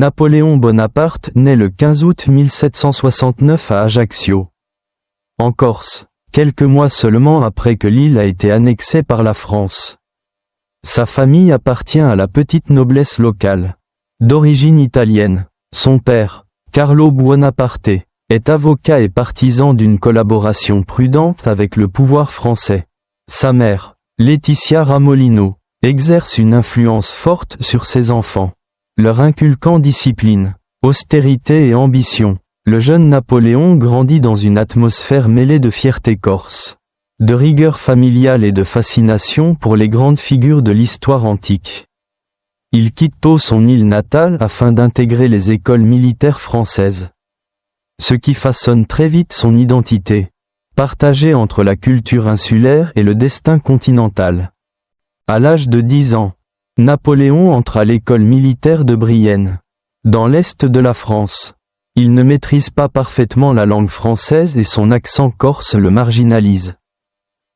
Napoléon Bonaparte naît le 15 août 1769 à Ajaccio, en Corse, quelques mois seulement après que l'île a été annexée par la France. Sa famille appartient à la petite noblesse locale. D'origine italienne, son père, Carlo Buonaparte, est avocat et partisan d'une collaboration prudente avec le pouvoir français. Sa mère, Laetitia Ramolino, exerce une influence forte sur ses enfants, leur inculquant discipline, austérité et ambition. Le jeune Napoléon grandit dans une atmosphère mêlée de fierté corse, de rigueur familiale et de fascination pour les grandes figures de l'histoire antique. Il quitte tôt son île natale afin d'intégrer les écoles militaires françaises, ce qui façonne très vite son identité, partagée entre la culture insulaire et le destin continental. À l'âge de 10 ans, Napoléon entre à l'école militaire de Brienne, dans l'est de la France. Il ne maîtrise pas parfaitement la langue française et son accent corse le marginalise.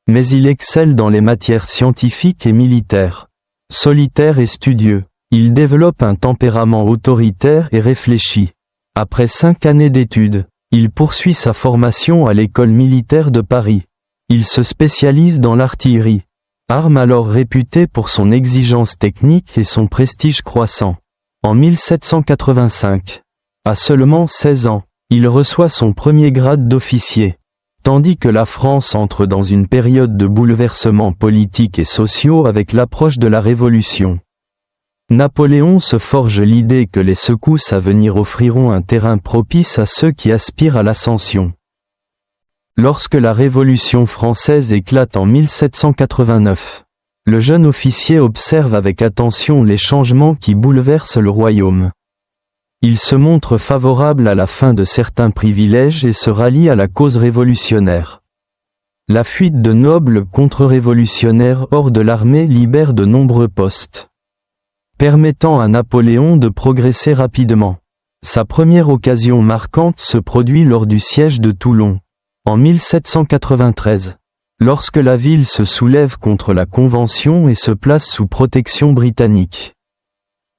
Mais il excelle dans les matières scientifiques et militaires. Solitaire et studieux, il développe un tempérament autoritaire et réfléchi. Après 5 années d'études, il poursuit sa formation à l'école militaire de Paris. Il se spécialise dans l'artillerie, arme alors réputée pour son exigence technique et son prestige croissant. En 1785, à seulement 16 ans, il reçoit son premier grade d'officier, tandis que la France entre dans une période de bouleversements politiques et sociaux avec l'approche de la Révolution. Napoléon se forge l'idée que les secousses à venir offriront un terrain propice à ceux qui aspirent à l'ascension. Lorsque la Révolution française éclate en 1789, le jeune officier observe avec attention les changements qui bouleversent le royaume. Il se montre favorable à la fin de certains privilèges et se rallie à la cause révolutionnaire. La fuite de nobles contre-révolutionnaires hors de l'armée libère de nombreux postes, permettant à Napoléon de progresser rapidement. Sa première occasion marquante se produit lors du siège de Toulon, en 1793, lorsque la ville se soulève contre la Convention et se place sous protection britannique.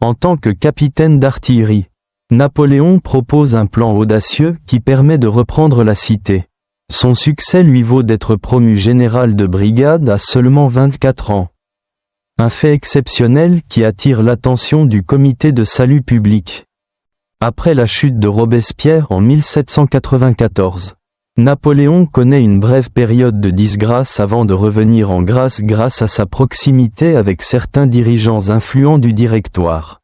En tant que capitaine d'artillerie, Napoléon propose un plan audacieux qui permet de reprendre la cité. Son succès lui vaut d'être promu général de brigade à seulement 24 ans. Un fait exceptionnel qui attire l'attention du comité de salut public. Après la chute de Robespierre en 1794, Napoléon connaît une brève période de disgrâce avant de revenir en grâce grâce à sa proximité avec certains dirigeants influents du Directoire.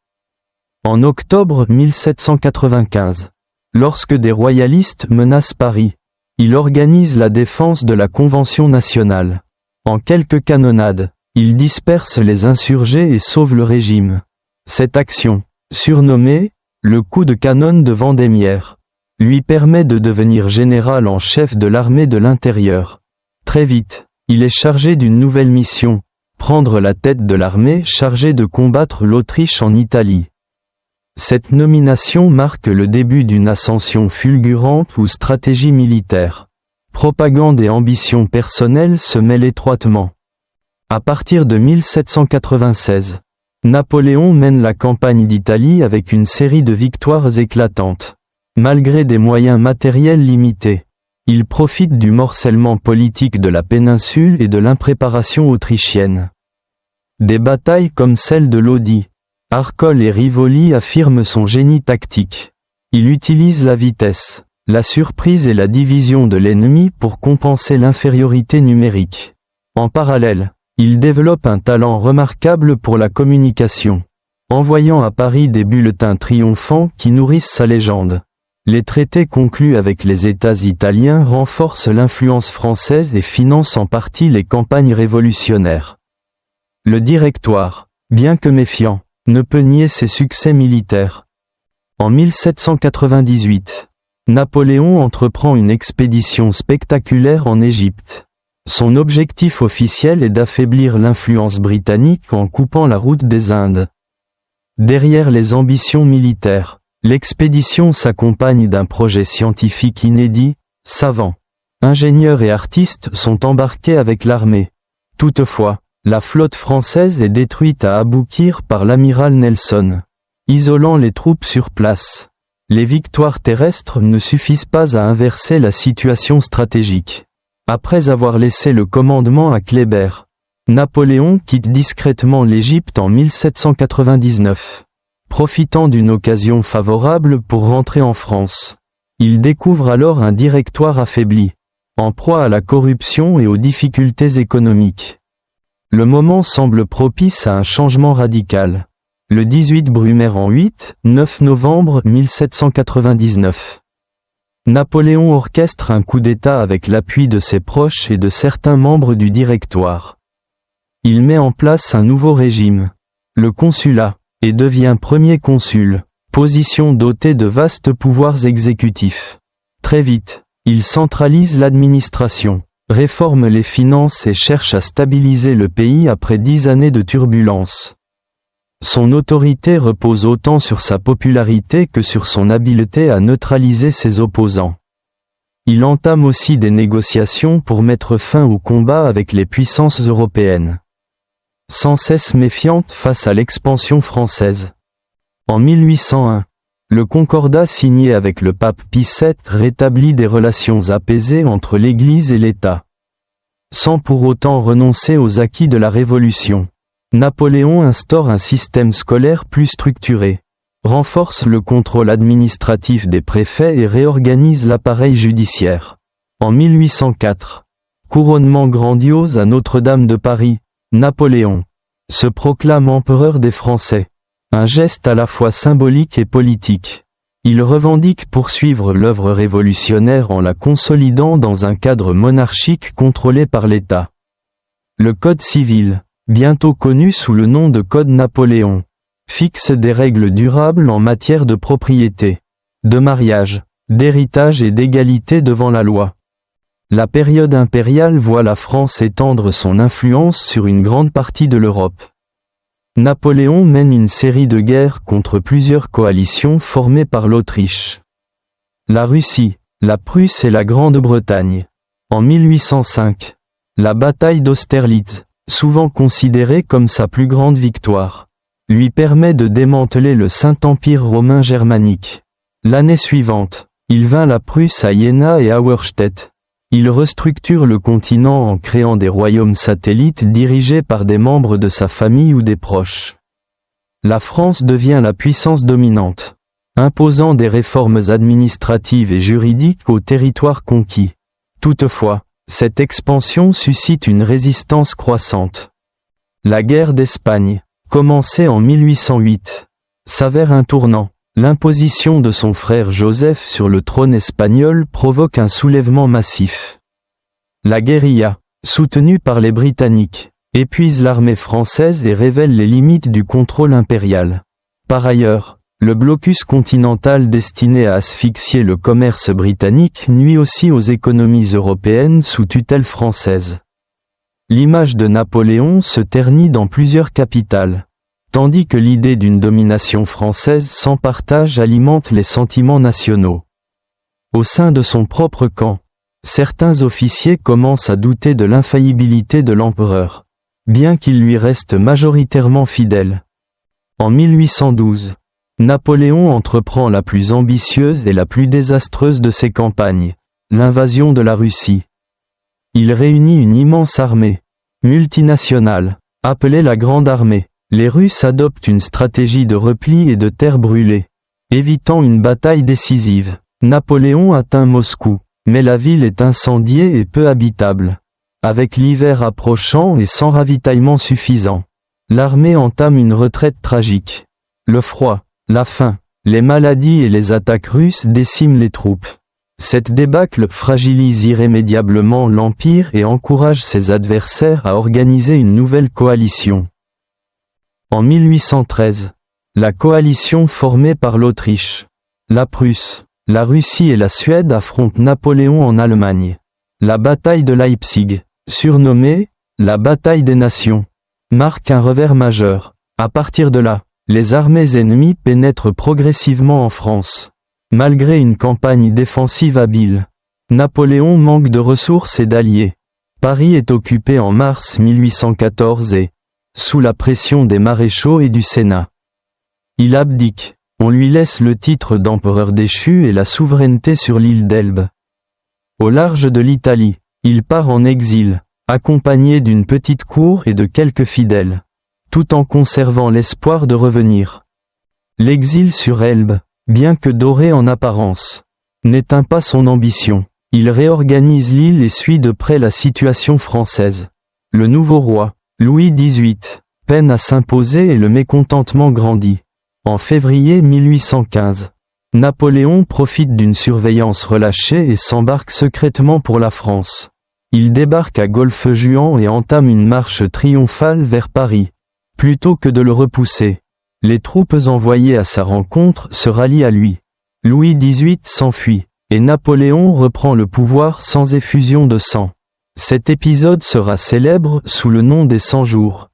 En octobre 1795, lorsque des royalistes menacent Paris, il organise la défense de la Convention nationale. En quelques canonnades, il disperse les insurgés et sauve le régime. Cette action, surnommée « le coup de canon de Vendémiaire », lui permet de devenir général en chef de l'armée de l'intérieur. Très vite, il est chargé d'une nouvelle mission, prendre la tête de l'armée chargée de combattre l'Autriche en Italie. Cette nomination marque le début d'une ascension fulgurante où stratégie militaire, propagande et ambition personnelle se mêlent étroitement. À partir de 1796, Napoléon mène la campagne d'Italie avec une série de victoires éclatantes. Malgré des moyens matériels limités, il profite du morcellement politique de la péninsule et de l'impréparation autrichienne. Des batailles comme celle de Lodi, Arcole et Rivoli affirment son génie tactique. Il utilise la vitesse, la surprise et la division de l'ennemi pour compenser l'infériorité numérique. En parallèle, il développe un talent remarquable pour la communication, envoyant à Paris des bulletins triomphants qui nourrissent sa légende. Les traités conclus avec les États italiens renforcent l'influence française et financent en partie les campagnes révolutionnaires. Le Directoire, bien que méfiant, ne peut nier ses succès militaires. En 1798, Napoléon entreprend une expédition spectaculaire en Égypte. Son objectif officiel est d'affaiblir l'influence britannique en coupant la route des Indes. Derrière les ambitions militaires, l'expédition s'accompagne d'un projet scientifique inédit. Savants, ingénieurs et artistes sont embarqués avec l'armée. Toutefois, la flotte française est détruite à Aboukir par l'amiral Nelson. isolant les troupes sur place. Les victoires terrestres ne suffisent pas à inverser la situation stratégique. Après avoir laissé le commandement à Kléber, Napoléon quitte discrètement l'Égypte en 1799. Profitant d'une occasion favorable pour rentrer en France, il découvre alors un directoire affaibli, en proie à la corruption et aux difficultés économiques. Le moment semble propice à un changement radical. Le 18 Brumaire en 9 novembre 1799. Napoléon orchestre un coup d'État avec l'appui de ses proches et de certains membres du directoire. Il met en place un nouveau régime, le consulat, et devient premier consul, position dotée de vastes pouvoirs exécutifs. Très vite, il centralise l'administration, réforme les finances et cherche à stabiliser le pays après 10 années de turbulences. Son autorité repose autant sur sa popularité que sur son habileté à neutraliser ses opposants. Il entame aussi des négociations pour mettre fin au combat avec les puissances européennes, sans cesse méfiantes face à l'expansion française. En 1801, le concordat signé avec le pape Pie VII rétablit des relations apaisées entre l'Église et l'État. Sans pour autant renoncer aux acquis de la Révolution, Napoléon instaure un système scolaire plus structuré, renforce le contrôle administratif des préfets et réorganise l'appareil judiciaire. En 1804, couronnement grandiose à Notre-Dame de Paris, Napoléon se proclame empereur des Français, un geste à la fois symbolique et politique. Il revendique poursuivre l'œuvre révolutionnaire en la consolidant dans un cadre monarchique contrôlé par l'État. Le Code civil, bientôt connu sous le nom de Code Napoléon, fixe des règles durables en matière de propriété, de mariage, d'héritage et d'égalité devant la loi. La période impériale voit la France étendre son influence sur une grande partie de l'Europe. Napoléon mène une série de guerres contre plusieurs coalitions formées par l'Autriche, la Russie, la Prusse et la Grande-Bretagne. En 1805, la bataille d'Austerlitz, souvent considérée comme sa plus grande victoire, lui permet de démanteler le Saint-Empire romain germanique. L'année suivante, il vainc la Prusse à Iéna et Auerstedt. Il restructure le continent en créant des royaumes satellites dirigés par des membres de sa famille ou des proches. La France devient la puissance dominante, imposant des réformes administratives et juridiques aux territoires conquis. Toutefois, cette expansion suscite une résistance croissante. La guerre d'Espagne, commencée en 1808, s'avère un tournant. L'imposition de son frère Joseph sur le trône espagnol provoque un soulèvement massif. La guérilla, soutenue par les Britanniques, épuise l'armée française et révèle les limites du contrôle impérial. Par ailleurs, le blocus continental destiné à asphyxier le commerce britannique nuit aussi aux économies européennes sous tutelle française. L'image de Napoléon se ternit dans plusieurs capitales, tandis que l'idée d'une domination française sans partage alimente les sentiments nationaux. Au sein de son propre camp, certains officiers commencent à douter de l'infaillibilité de l'empereur, bien qu'il lui reste majoritairement fidèle. En 1812, Napoléon entreprend la plus ambitieuse et la plus désastreuse de ses campagnes, l'invasion de la Russie. Il réunit une immense armée, multinationale, appelée la Grande Armée. Les Russes adoptent une stratégie de repli et de terre brûlée. Évitant une bataille décisive, Napoléon atteint Moscou, mais la ville est incendiée et peu habitable. Avec l'hiver approchant et sans ravitaillement suffisant, l'armée entame une retraite tragique. Le froid, la faim, les maladies et les attaques russes déciment les troupes. Cette débâcle fragilise irrémédiablement l'Empire et encourage ses adversaires à organiser une nouvelle coalition. En 1813, la coalition formée par l'Autriche, la Prusse, la Russie et la Suède affronte Napoléon en Allemagne. La bataille de Leipzig, surnommée « la bataille des nations », marque un revers majeur. À partir de là, les armées ennemies pénètrent progressivement en France. Malgré une campagne défensive habile, Napoléon manque de ressources et d'alliés. Paris est occupé en mars 1814 et, sous la pression des maréchaux et du Sénat, Il abdique. On lui laisse le titre d'empereur déchu et la souveraineté sur l'île d'Elbe. Au large de l'Italie, il part en exil, accompagné d'une petite cour et de quelques fidèles, tout en conservant l'espoir de revenir. L'exil sur Elbe, bien que doré en apparence, n'éteint pas son ambition. Il réorganise l'île et suit de près la situation française. Le nouveau roi, Louis XVIII, peine à s'imposer et le mécontentement grandit. En février 1815, Napoléon profite d'une surveillance relâchée et s'embarque secrètement pour la France. Il débarque à Golfe-Juan et entame une marche triomphale vers Paris. Plutôt que de le repousser, les troupes envoyées à sa rencontre se rallient à lui. Louis XVIII s'enfuit, et Napoléon reprend le pouvoir sans effusion de sang. Cet épisode sera célèbre sous le nom des 100 jours.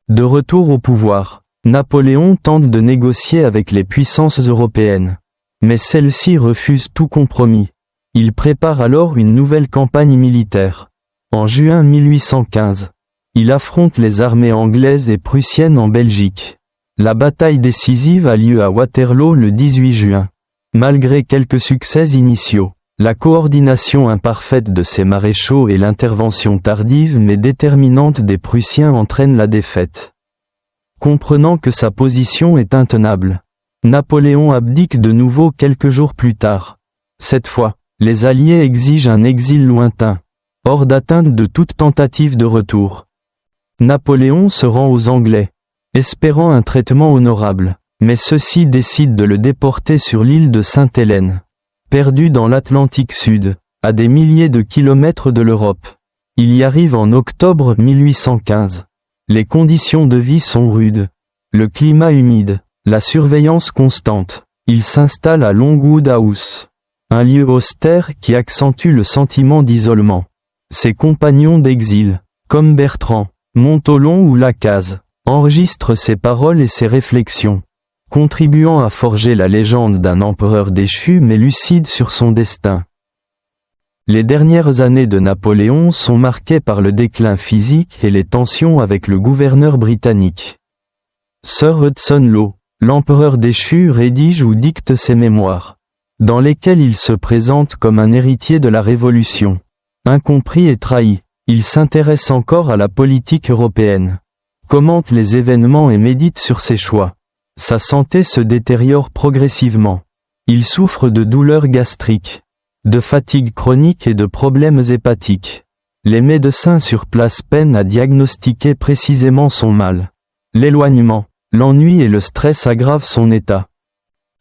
De retour au pouvoir, Napoléon tente de négocier avec les puissances européennes. Mais celles-ci refusent tout compromis. Il prépare alors une nouvelle campagne militaire. En juin 1815, il affronte les armées anglaises et prussiennes en Belgique. La bataille décisive a lieu à Waterloo le 18 juin. Malgré quelques succès initiaux, la coordination imparfaite de ses maréchaux et l'intervention tardive mais déterminante des Prussiens entraînent la défaite. Comprenant que sa position est intenable, Napoléon abdique de nouveau quelques jours plus tard. Cette fois, les Alliés exigent un exil lointain, hors d'atteinte de toute tentative de retour. Napoléon se rend aux Anglais, espérant un traitement honorable, mais ceux-ci décident de le déporter sur l'île de Sainte-Hélène, perdue dans l'Atlantique Sud, à des milliers de kilomètres de l'Europe. Il y arrive en octobre 1815. Les conditions de vie sont rudes. Le climat humide, la surveillance constante. Il s'installe à Longwood House, un lieu austère qui accentue le sentiment d'isolement. Ses compagnons d'exil, comme Bertrand, Montholon ou Lacaze, enregistrent ses paroles et ses réflexions, contribuant à forger la légende d'un empereur déchu mais lucide sur son destin. Les dernières années de Napoléon sont marquées par le déclin physique et les tensions avec le gouverneur britannique. Sir Hudson Lowe, l'empereur déchu, rédige ou dicte ses mémoires, dans lesquels il se présente comme un héritier de la Révolution. Incompris et trahi, il s'intéresse encore à la politique européenne, commente les événements et médite sur ses choix. Sa santé se détériore progressivement. Il souffre de douleurs gastriques, de fatigue chronique et de problèmes hépatiques. Les médecins sur place peinent à diagnostiquer précisément son mal. L'éloignement, l'ennui et le stress aggravent son état.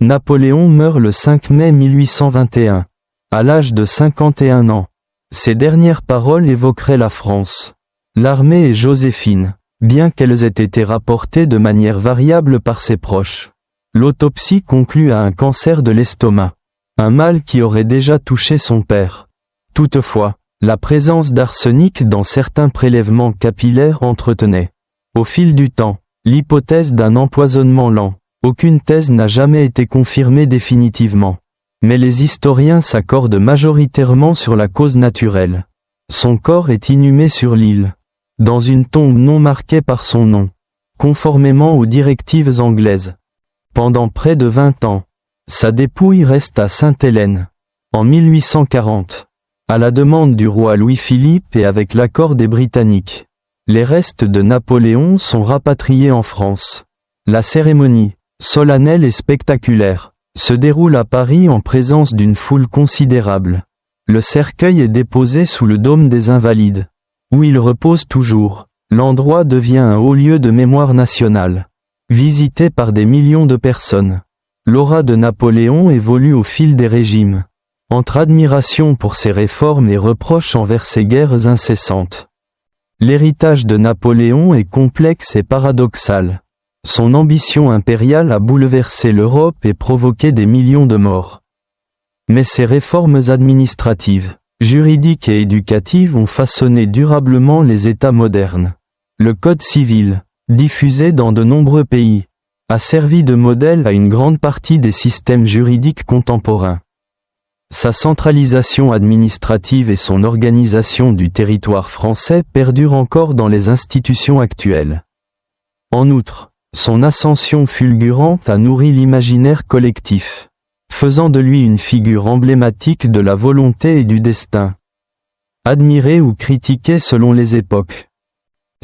Napoléon meurt le 5 mai 1821, à l'âge de 51 ans. Ses dernières paroles évoqueraient la France, l'armée et Joséphine, bien qu'elles aient été rapportées de manière variable par ses proches. L'autopsie conclut à un cancer de l'estomac, un mal qui aurait déjà touché son père. Toutefois, la présence d'arsenic dans certains prélèvements capillaires entretenait, au fil du temps, l'hypothèse d'un empoisonnement lent. Aucune thèse n'a jamais été confirmée définitivement. Mais les historiens s'accordent majoritairement sur la cause naturelle. Son corps est inhumé sur l'île, dans une tombe non marquée par son nom, conformément aux directives anglaises. Pendant près de 20 ans, sa dépouille reste à Sainte-Hélène. En 1840, à la demande du roi Louis-Philippe et avec l'accord des Britanniques, les restes de Napoléon sont rapatriés en France. La cérémonie, solennelle et spectaculaire, se déroule à Paris en présence d'une foule considérable. Le cercueil est déposé sous le dôme des Invalides, où il repose toujours. L'endroit devient un haut lieu de mémoire nationale, visité par des millions de personnes. L'aura de Napoléon évolue au fil des régimes, entre admiration pour ses réformes et reproches envers ses guerres incessantes. L'héritage de Napoléon est complexe et paradoxal. Son ambition impériale a bouleversé l'Europe et provoqué des millions de morts. Mais ses réformes administratives, juridiques et éducatives ont façonné durablement les États modernes. Le Code civil, diffusé dans de nombreux pays, a servi de modèle à une grande partie des systèmes juridiques contemporains. Sa centralisation administrative et son organisation du territoire français perdurent encore dans les institutions actuelles. En outre, Son ascension fulgurante a nourri l'imaginaire collectif, faisant de lui une figure emblématique de la volonté et du destin. Admiré ou critiqué selon les époques.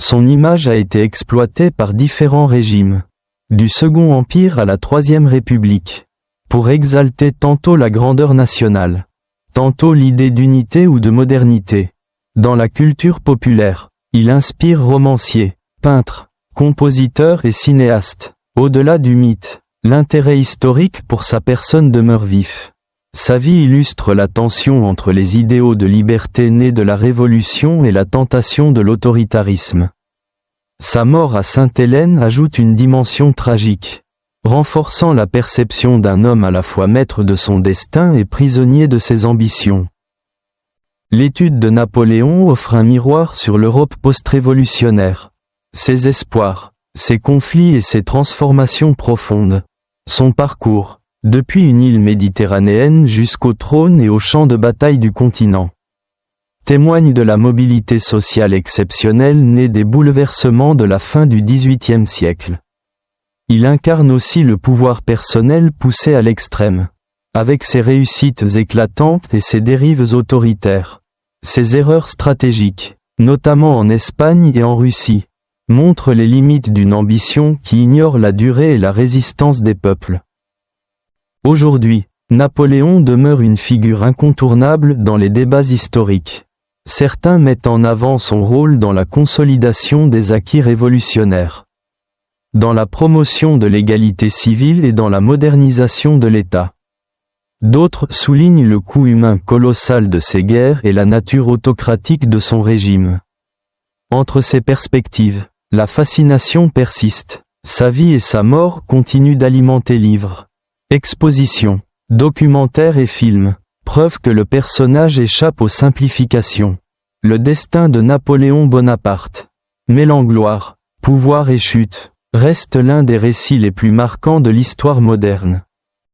Son image a été exploitée par différents régimes, du Second Empire à la Troisième République, pour exalter tantôt la grandeur nationale, tantôt l'idée d'unité ou de modernité. Dans la culture populaire, il inspire romanciers, peintres, compositeurs et cinéastes. Au-delà du mythe, l'intérêt historique pour sa personne demeure vif. Sa vie illustre la tension entre les idéaux de liberté nés de la Révolution et la tentation de l'autoritarisme. Sa mort à Sainte-Hélène ajoute une dimension tragique, renforçant la perception d'un homme à la fois maître de son destin et prisonnier de ses ambitions. L'étude de Napoléon offre un miroir sur l'Europe post-révolutionnaire. Ses espoirs, ses conflits et ses transformations profondes. Son parcours, depuis une île méditerranéenne jusqu'au trône et au champ de bataille du continent, témoigne de la mobilité sociale exceptionnelle née des bouleversements de la fin du XVIIIe siècle. Il incarne aussi le pouvoir personnel poussé à l'extrême, avec ses réussites éclatantes et ses dérives autoritaires. Ses erreurs stratégiques, notamment en Espagne et en Russie, montrent les limites d'une ambition qui ignore la durée et la résistance des peuples. Aujourd'hui, Napoléon demeure une figure incontournable dans les débats historiques. Certains mettent en avant son rôle dans la consolidation des acquis révolutionnaires, dans la promotion de l'égalité civile et dans la modernisation de l'État. D'autres soulignent le coût humain colossal de ces guerres et la nature autocratique de son régime. Entre ces perspectives, la fascination persiste. Sa vie et sa mort continuent d'alimenter livres, expositions, documentaires et films, preuve que le personnage échappe aux simplifications. Le destin de Napoléon Bonaparte, mêlant gloire, pouvoir et chute, reste l'un des récits les plus marquants de l'histoire moderne.